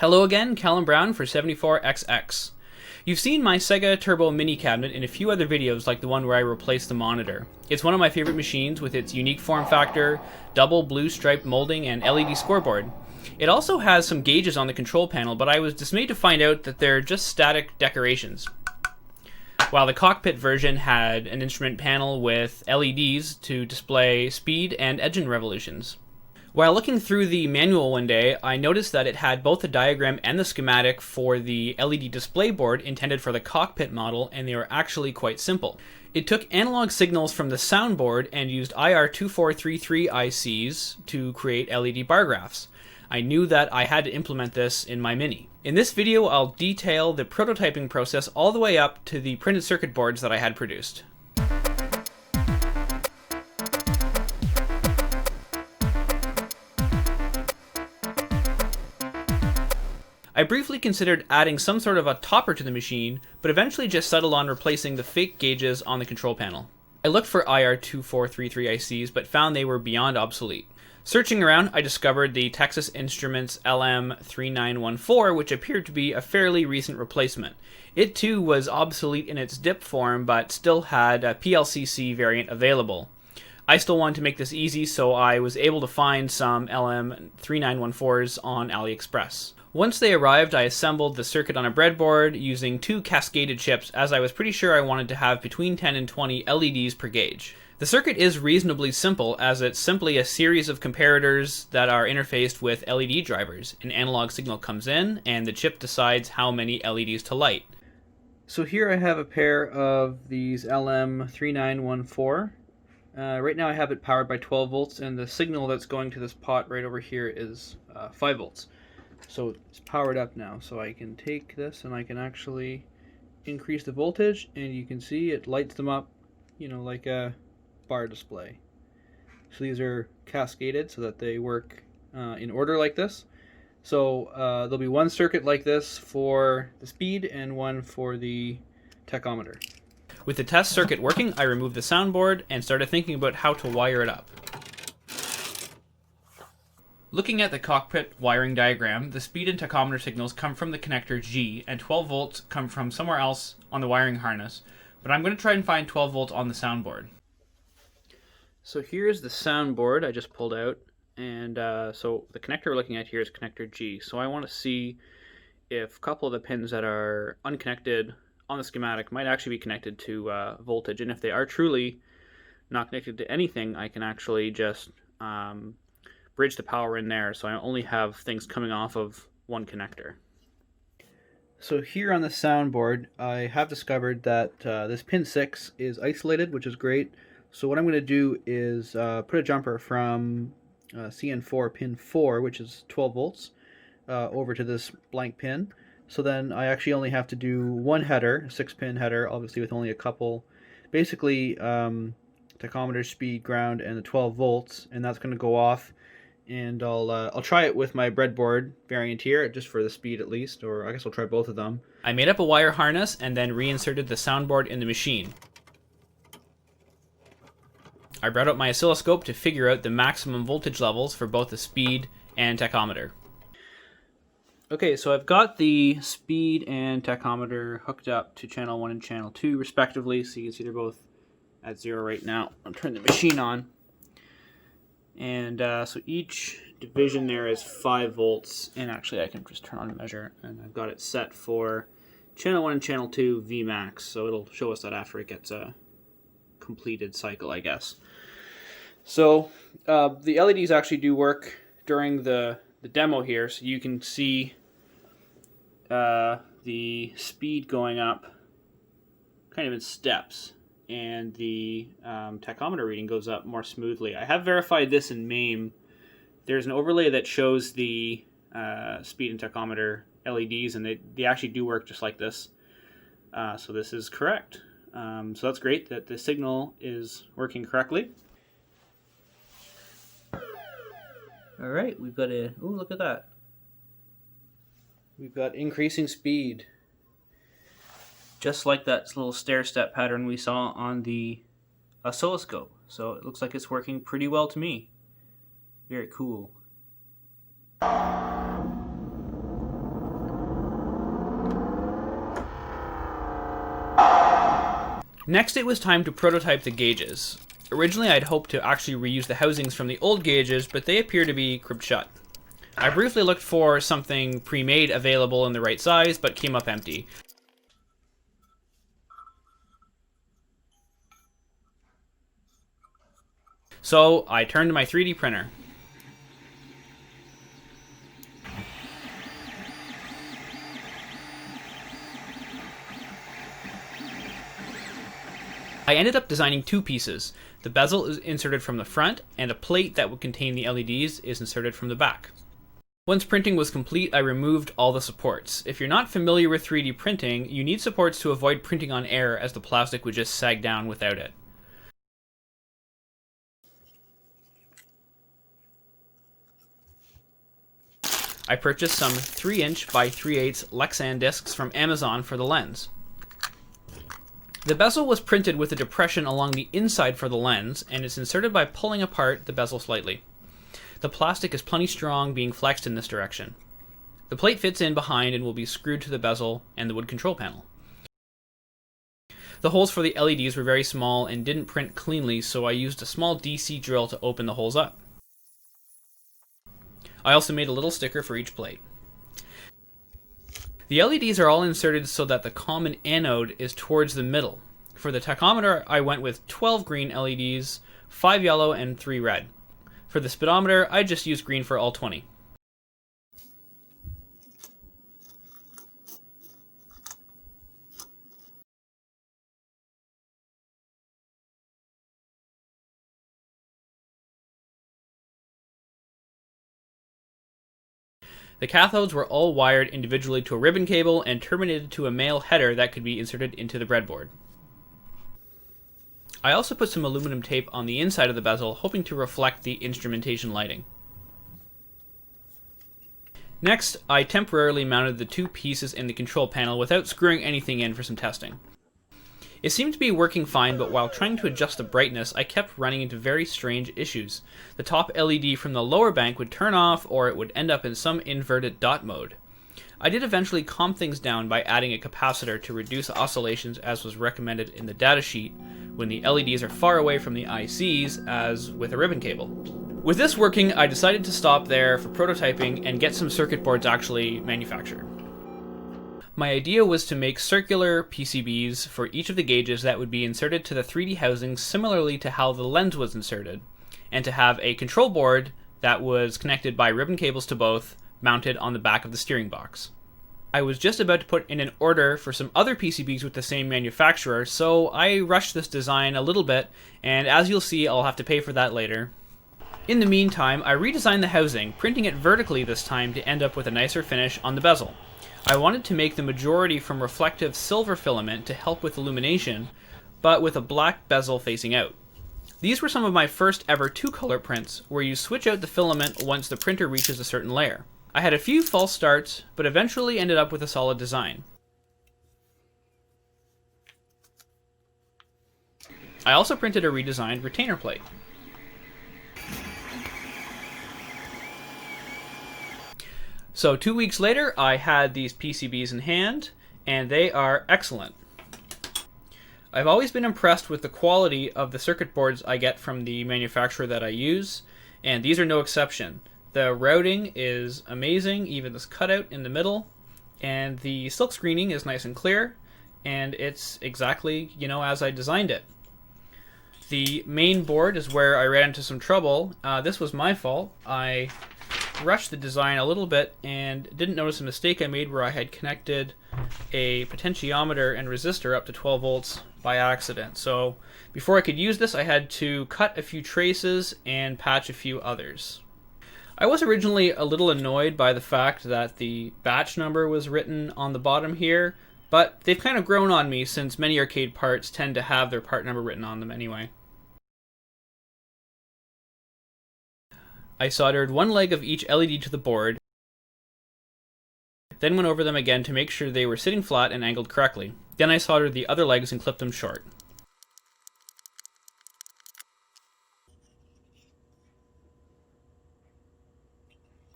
Hello again, Callum Brown for 74XX. You've seen my Sega Turbo mini cabinet in a few other videos like the one where I replaced the monitor. It's one of my favorite machines with its unique form factor, double blue striped molding, and LED scoreboard. It also has some gauges on the control panel, but I was dismayed to find out that they're just static decorations. While the cockpit version had an instrument panel with LEDs to display speed and engine revolutions. While looking through the manual one day, I noticed that it had both the diagram and the schematic for the LED display board intended for the cockpit model, and they were actually quite simple. It took analog signals from the soundboard and used IR2433 ICs to create LED bar graphs. I knew that I had to implement this in my Mini. In this video, I'll detail the prototyping process all the way up to the printed circuit boards that I had produced. I briefly considered adding some sort of a topper to the machine, but eventually just settled on replacing the fake gauges on the control panel. I looked for IR2433 ICs, but found they were beyond obsolete. Searching around, I discovered the Texas Instruments LM3914, which appeared to be a fairly recent replacement. It too was obsolete in its DIP form, but still had a PLCC variant available. I still wanted to make this easy, so I was able to find some LM3914s on AliExpress. Once they arrived, I assembled the circuit on a breadboard using 2 cascaded chips, as I was pretty sure I wanted to have between 10 and 20 LEDs per gauge. The circuit is reasonably simple, as it's simply a series of comparators that are interfaced with LED drivers. An analog signal comes in, and the chip decides how many LEDs to light. So here I have a pair of these LM3914. Right now I have it powered by 12 volts, and the signal that's going to this pot right over here is 5 volts. So it's powered up now, so I can take this and I can actually increase the voltage, and you can see it lights them up, like a bar display. So these are cascaded so that they work in order like this. So there'll be one circuit like this for the speed and one for the tachometer. With the test circuit working, I removed the soundboard and started thinking about how to wire it up. Looking at the cockpit wiring diagram, the speed and tachometer signals come from the connector G, and 12 volts come from somewhere else on the wiring harness, but I'm going to try and find 12 volts on the soundboard. So here's the soundboard I just pulled out, and so the connector we're looking at here is connector G. So I want to see if a couple of the pins that are unconnected on the schematic might actually be connected to voltage, and if they are truly not connected to anything, I can actually just bridge the power in there, so I only have things coming off of one connector. So here on the soundboard, I have discovered that this pin 6 is isolated, which is great. So what I'm going to do is put a jumper from CN4 pin 4, which is 12 volts, over to this blank pin. So then I actually only have to do one header, a 6-pin header, obviously with only a couple, basically tachometer, speed, ground, and the 12 volts, and that's going to go off. And I'll try it with my breadboard variant here, just for the speed at least, or I guess I'll try both of them. I made up a wire harness and then reinserted the soundboard in the machine. I brought out my oscilloscope to figure out the maximum voltage levels for both the speed and tachometer. Okay, so I've got the speed and tachometer hooked up to channel 1 and channel 2 respectively, so you can see they're both at 0 right now. I'll turn the machine on. And so each division there is 5 volts, and actually I can just turn on a measure, and I've got it set for channel 1 and channel 2 Vmax, so it'll show us that after it gets a completed cycle, I guess. So the LEDs actually do work during the demo here, so you can see the speed going up kind of in steps, and the tachometer reading goes up more smoothly. I have verified this in MAME. There's an overlay that shows the speed and tachometer LEDs, and they actually do work just like this. So this is correct. So that's great that the signal is working correctly. All right, we've got a, ooh, look at that. We've got increasing speed. Just like that little stair-step pattern we saw on the oscilloscope. So it looks like it's working pretty well to me. Very cool. Next, it was time to prototype the gauges. Originally, I'd hoped to actually reuse the housings from the old gauges, but they appear to be crimped shut. I briefly looked for something pre-made available in the right size, but came up empty. So I turned to my 3D printer. I ended up designing two pieces. The bezel is inserted from the front, and a plate that would contain the LEDs is inserted from the back. Once printing was complete, I removed all the supports. If you're not familiar with 3D printing, you need supports to avoid printing on air, as the plastic would just sag down without it. I purchased some 3" by 3/8 Lexan discs from Amazon for the lens. The bezel was printed with a depression along the inside for the lens, and it's inserted by pulling apart the bezel slightly. The plastic is plenty strong, being flexed in this direction. The plate fits in behind and will be screwed to the bezel and the wood control panel. The holes for the LEDs were very small and didn't print cleanly, so I used a small DC drill to open the holes up. I also made a little sticker for each plate. The LEDs are all inserted so that the common anode is towards the middle. For the tachometer, I went with 12 green LEDs, 5 yellow, and 3 red. For the speedometer, I just used green for all 20. The cathodes were all wired individually to a ribbon cable and terminated to a male header that could be inserted into the breadboard. I also put some aluminum tape on the inside of the bezel, hoping to reflect the instrumentation lighting. Next, I temporarily mounted the two pieces in the control panel without screwing anything in for some testing. It seemed to be working fine, but while trying to adjust the brightness, I kept running into very strange issues. The top LED from the lower bank would turn off, or it would end up in some inverted dot mode. I did eventually calm things down by adding a capacitor to reduce oscillations, as was recommended in the datasheet when the LEDs are far away from the ICs, as with a ribbon cable. With this working, I decided to stop there for prototyping and get some circuit boards actually manufactured. My idea was to make circular PCBs for each of the gauges that would be inserted to the 3D housing similarly to how the lens was inserted, and to have a control board that was connected by ribbon cables to both, mounted on the back of the steering box. I was just about to put in an order for some other PCBs with the same manufacturer, so I rushed this design a little bit, and as you'll see, I'll have to pay for that later. In the meantime, I redesigned the housing, printing it vertically this time to end up with a nicer finish on the bezel. I wanted to make the majority from reflective silver filament to help with illumination, but with a black bezel facing out. These were some of my first ever two-color prints, where you switch out the filament once the printer reaches a certain layer. I had a few false starts, but eventually ended up with a solid design. I also printed a redesigned retainer plate. So 2 weeks later, I had these PCBs in hand, and they are excellent. I've always been impressed with the quality of the circuit boards I get from the manufacturer that I use, and these are no exception. The routing is amazing, even this cutout in the middle, and the silk screening is nice and clear, and it's exactly, as I designed it. The main board is where I ran into some trouble. This was my fault. I rushed the design a little bit and didn't notice a mistake I made where I had connected a potentiometer and resistor up to 12 volts by accident. So before I could use this, I had to cut a few traces and patch a few others. I was originally a little annoyed by the fact that the batch number was written on the bottom here, but they've kind of grown on me since many arcade parts tend to have their part number written on them anyway. I soldered one leg of each LED to the board, then went over them again to make sure they were sitting flat and angled correctly. Then I soldered the other legs and clipped them short.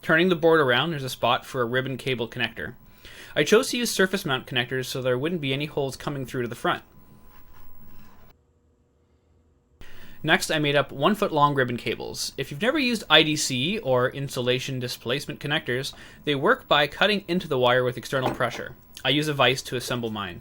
Turning the board around, there's a spot for a ribbon cable connector. I chose to use surface mount connectors so there wouldn't be any holes coming through to the front. Next, I made up 1 foot long ribbon cables. If you've never used IDC or insulation displacement connectors, they work by cutting into the wire with external pressure. I use a vise to assemble mine.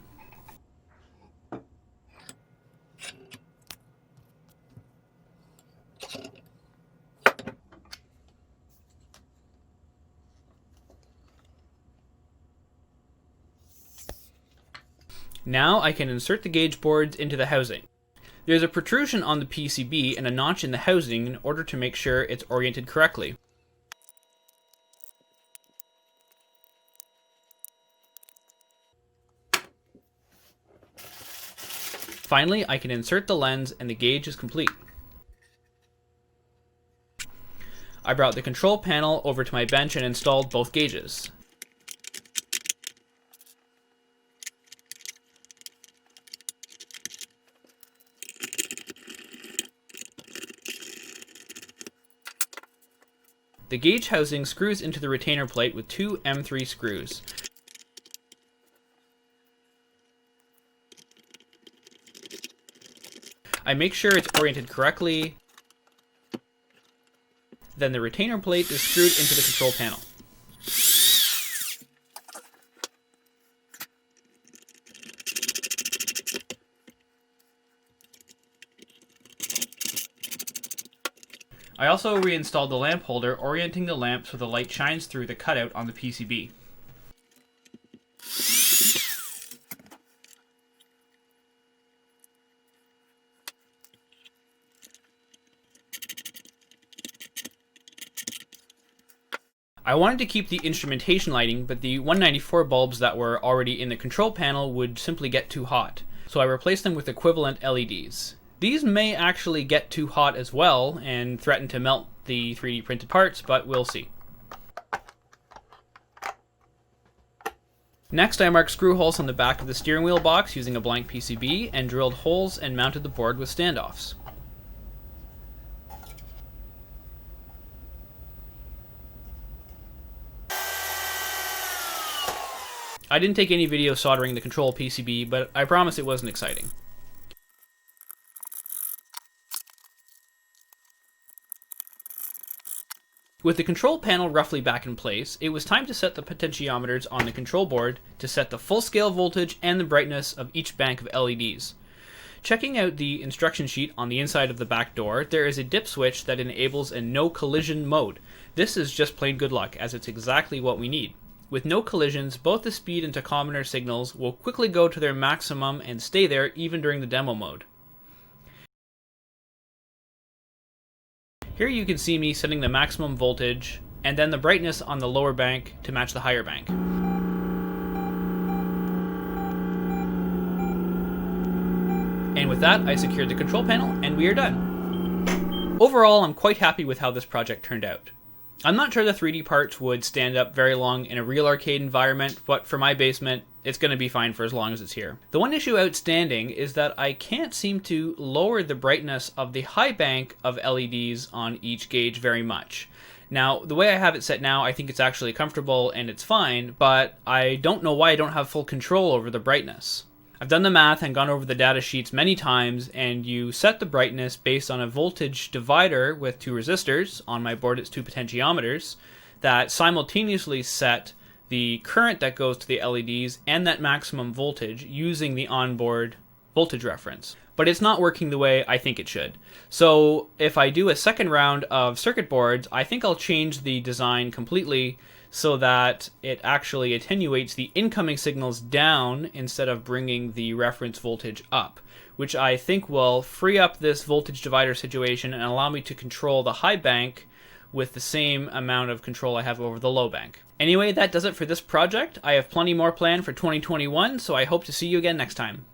Now I can insert the gauge boards into the housing. There's a protrusion on the PCB and a notch in the housing in order to make sure it's oriented correctly. Finally, I can insert the lens and the gauge is complete. I brought the control panel over to my bench and installed both gauges. The gauge housing screws into the retainer plate with 2 M3 screws. I make sure it's oriented correctly. Then the retainer plate is screwed into the control panel. I also reinstalled the lamp holder, orienting the lamp so the light shines through the cutout on the PCB. I wanted to keep the instrumentation lighting, but the 194 bulbs that were already in the control panel would simply get too hot, so I replaced them with equivalent LEDs. These may actually get too hot as well and threaten to melt the 3D printed parts, but we'll see. Next, I marked screw holes on the back of the steering wheel box using a blank PCB and drilled holes and mounted the board with standoffs. I didn't take any video soldering the control PCB, but I promise it wasn't exciting. With the control panel roughly back in place, it was time to set the potentiometers on the control board to set the full scale voltage and the brightness of each bank of LEDs. Checking out the instruction sheet on the inside of the back door, there is a dip switch that enables a no collision mode. This is just plain good luck, as it's exactly what we need. With no collisions, both the speed and tachometer signals will quickly go to their maximum and stay there even during the demo mode. Here you can see me setting the maximum voltage and then the brightness on the lower bank to match the higher bank. And with that, I secured the control panel and we are done. Overall, I'm quite happy with how this project turned out. I'm not sure the 3D parts would stand up very long in a real arcade environment, but for my basement, it's going to be fine for as long as it's here. The one issue outstanding is that I can't seem to lower the brightness of the high bank of LEDs on each gauge very much. Now, the way I have it set now, I think it's actually comfortable and it's fine, but I don't know why I don't have full control over the brightness. I've done the math and gone over the data sheets many times, and you set the brightness based on a voltage divider with 2 resistors. On my board it's 2 potentiometers that simultaneously set the current that goes to the LEDs and that maximum voltage using the onboard voltage reference. But it's not working the way I think it should. So if I do a second round of circuit boards, I think I'll change the design completely so that it actually attenuates the incoming signals down instead of bringing the reference voltage up, which I think will free up this voltage divider situation and allow me to control the high bank with the same amount of control I have over the low bank. Anyway, that does it for this project. I have plenty more planned for 2021, so I hope to see you again next time.